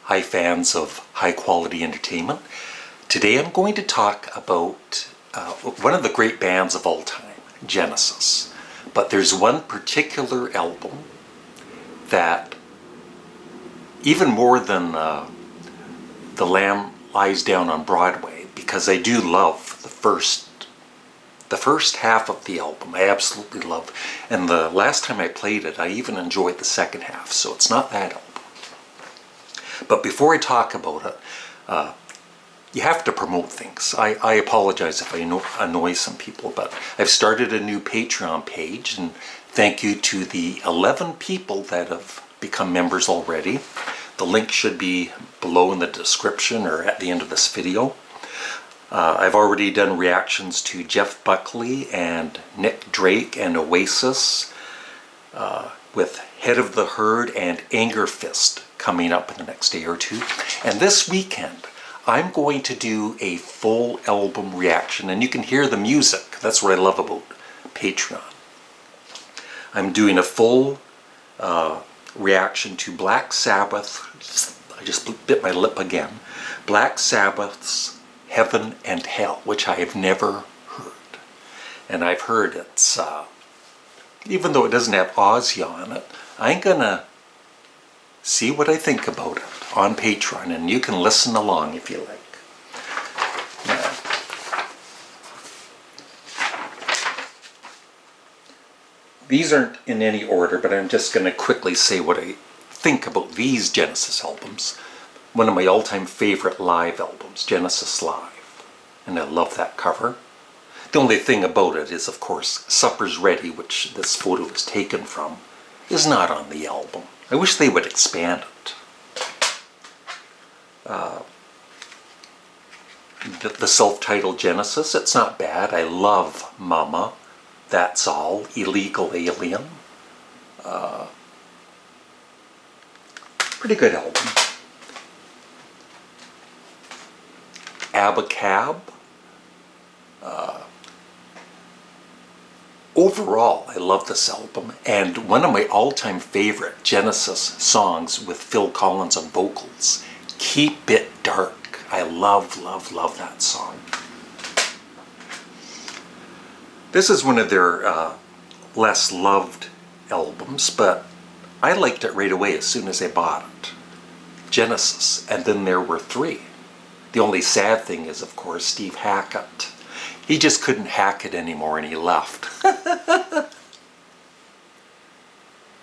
Hi fans of high quality entertainment. Today I'm going to talk about one of the great bands of all time, Genesis. But there's one particular album that, even more than The Lamb Lies Down on Broadway, because I do love the first half of the album, I absolutely love. And the last time I played it, I even enjoyed the second half, so it's not that album. But before I talk about it, you have to promote things. I apologize if I annoy some people, but I've started a new Patreon page, and thank you to the 11 people that have become members already. The link should be below in the description or at the end of this video. I've already done reactions to Jeff Buckley and Nick Drake and Oasis, with Head of the Herd and Anger Fist coming up in the next day or two. And this weekend, I'm going to do a full album reaction, and you can hear the music. That's what I love about Patreon. I'm doing a full reaction to Black Sabbath. I just bit my lip again. Black Sabbath's Heaven and Hell, which I have never heard. And I've heard it's, even though it doesn't have Ozzy on it, I'm gonna see what I think about it on Patreon, and you can listen along if you like. Yeah. These aren't in any order, but I'm just going to quickly say what I think about these Genesis albums. One of my all-time favorite live albums, Genesis Live. And I love that cover. The only thing about it is, of course, Supper's Ready, which this photo is taken from, is not on the album. I wish they would expand it. The self-titled Genesis, it's not bad. I love Mama, That's All, Illegal Alien. Pretty good album. Abacab. Overall, I love this album, and one of my all-time favorite Genesis songs with Phil Collins on vocals, Keep It Dark. I love, love, love that song. This is one of their less loved albums, but I liked it right away as soon as I bought it. Genesis, and then there were 3. The only sad thing is, of course, Steve Hackett. He just couldn't hack it anymore and he left.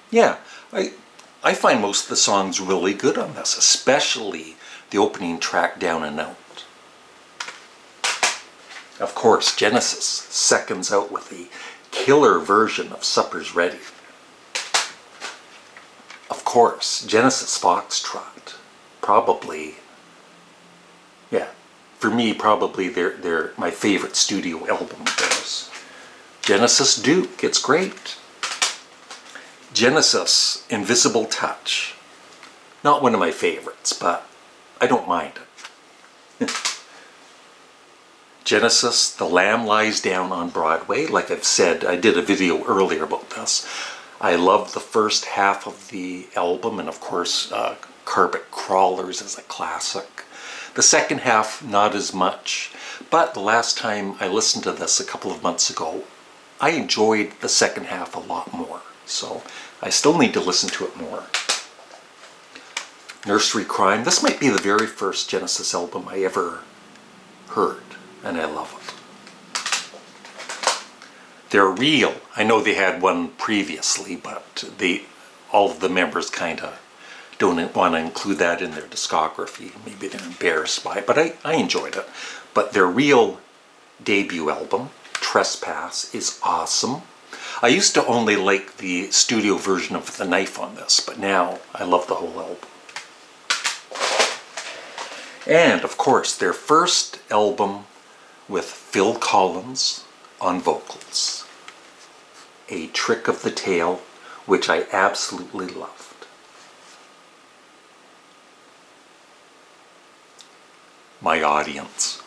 Yeah, I find most of the songs really good on this, especially the opening track, Down and Out. Of course, Genesis seconds out with a killer version of Supper's Ready. Of course, Genesis Foxtrot, probably, yeah, for me, probably they're my favorite studio album of theirs. Genesis Duke, it's great. Genesis Invisible Touch, not one of my favorites, but I don't mind it. Genesis The Lamb Lies Down on Broadway. Like I've said, I did a video earlier about this. I love the first half of the album, and of course, Carpet Crawlers is a classic. The second half, not as much, but the last time I listened to this a couple of months ago, I enjoyed the second half a lot more, so I still need to listen to it more. Nursery Crime, this might be the very first Genesis album I ever heard, and I love it. They're Real, I know they had one previously, but all of the members kind of don't want to include that in their discography. Maybe they're embarrassed by it, but I enjoyed it. But their Real debut album, Trespass, is awesome. I used to only like the studio version of The Knife on this, but now I love the whole album. And of course, their first album with Phil Collins on vocals, A Trick of the Tail, which I absolutely loved. My audience.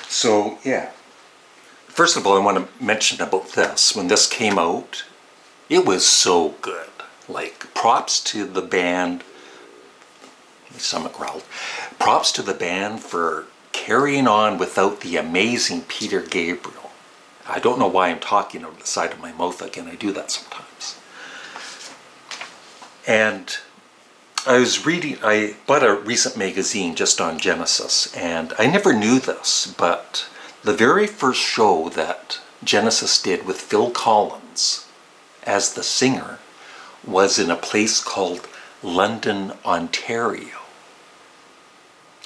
So yeah, first of all, I want to mention about this. When this came out, it was so good. Like, props to the band stomach growled. Props to the band for carrying on without the amazing Peter Gabriel. I don't know why I'm talking out of the side of my mouth again. I do that sometimes. And I bought a recent magazine just on Genesis, and I never knew this, but the very first show that Genesis did with Phil Collins as the singer was in a place called London, Ontario.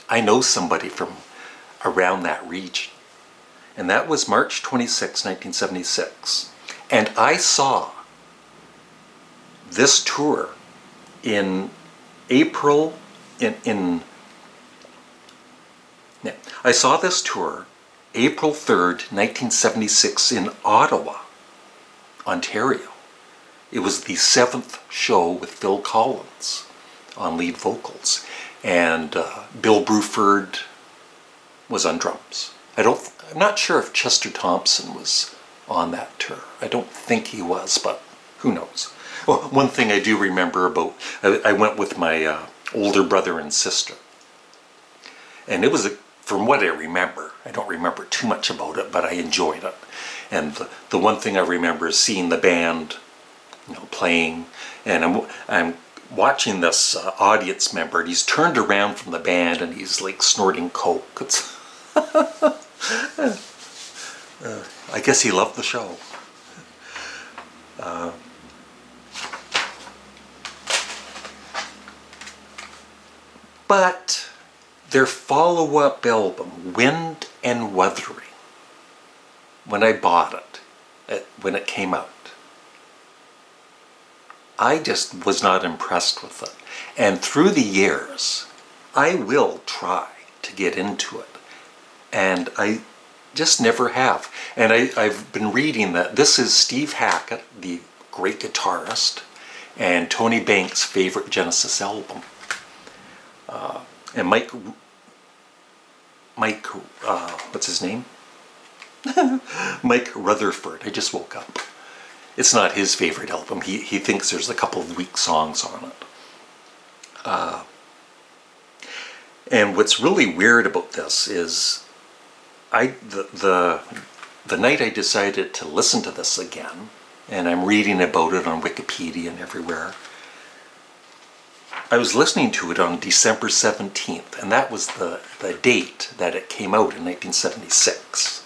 I know somebody from around that region. And that was March 26, 1976. And I saw this tour in April, I saw this tour April 3rd, 1976 in Ottawa, Ontario. It was the 7th show with Phil Collins on lead vocals. And Bill Bruford was on drums. I'm not sure if Chester Thompson was on that tour. I don't think he was, but who knows. Well, one thing I do remember about, I went with my older brother and sister. And it was, from what I remember, I don't remember too much about it, but I enjoyed it. And the one thing I remember is seeing the band, playing, and I'm watching this audience member, and he's turned around from the band, and he's like snorting coke. It's I guess he loved the show. But their follow-up album, Wind and Wuthering, when I bought it, when it came out, I just was not impressed with it. And through the years, I will try to get into it. And I just never have. And I've been reading that this is Steve Hackett, the great guitarist, and Tony Banks' favorite Genesis album. And Mike, what's his name? Mike Rutherford. I just woke up. It's not his favorite album. He thinks there's a couple of weak songs on it. And what's really weird about this is the night I decided to listen to this again, and I'm reading about it on Wikipedia and everywhere, I was listening to it on December 17th, and that was the date that it came out in 1976.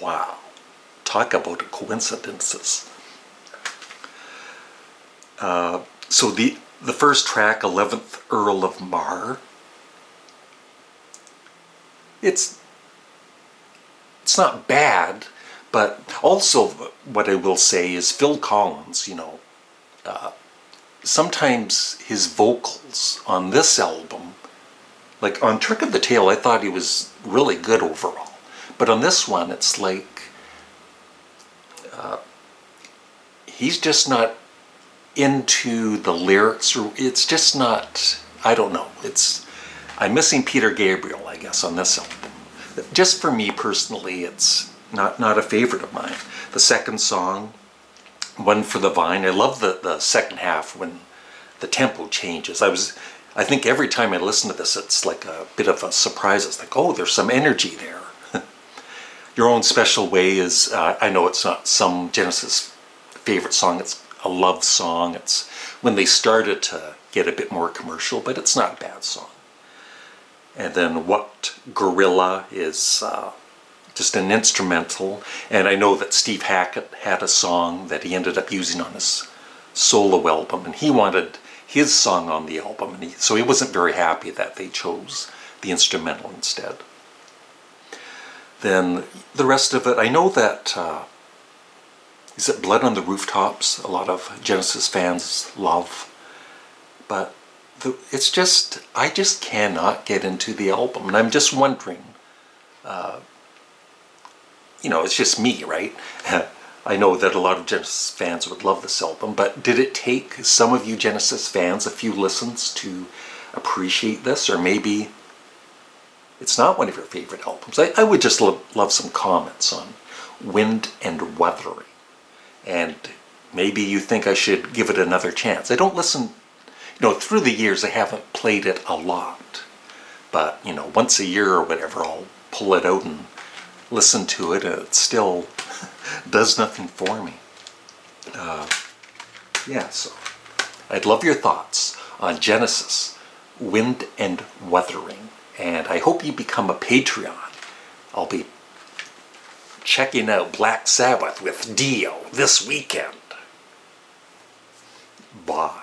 Wow. Talk about coincidences. So the first track, 11th Earl of Mar, it's not bad, but also what I will say is Phil Collins, sometimes his vocals on this album, like on Trick of the Tail, I thought he was really good overall. But on this one, it's like, he's just not into the lyrics, or it's just not, I don't know. I'm missing Peter Gabriel, I guess, on this album. Just for me personally, it's not a favorite of mine. The second song, One for the Vine, I love the second half when the tempo changes. I think every time I listen to this, it's like a bit of a surprise. It's like, oh, there's some energy there. Your Own Special Way is, I know it's not some Genesis favorite song, it's a love song. It's when they started to get a bit more commercial, but it's not a bad song. And then What Gorilla is just an instrumental. And I know that Steve Hackett had a song that he ended up using on his solo album, and he wanted his song on the album, and so he wasn't very happy that they chose the instrumental instead. Then the rest of it, I know that, is it Blood on the Rooftops? A lot of Genesis fans love, but it's just, I just cannot get into the album, and I'm just wondering, it's just me, right? I know that a lot of Genesis fans would love this album, but did it take some of you Genesis fans a few listens to appreciate this? Or maybe it's not one of your favorite albums. I would just love some comments on Wind and Wuthering. And maybe you think I should give it another chance. I don't listen through the years I haven't played it a lot. But, once a year or whatever, I'll pull it out and listen to it, and it still does nothing for me. So I'd love your thoughts on Genesis, Wind and Wuthering. And I hope you become a Patreon. I'll be checking out Black Sabbath with Dio this weekend. Bye.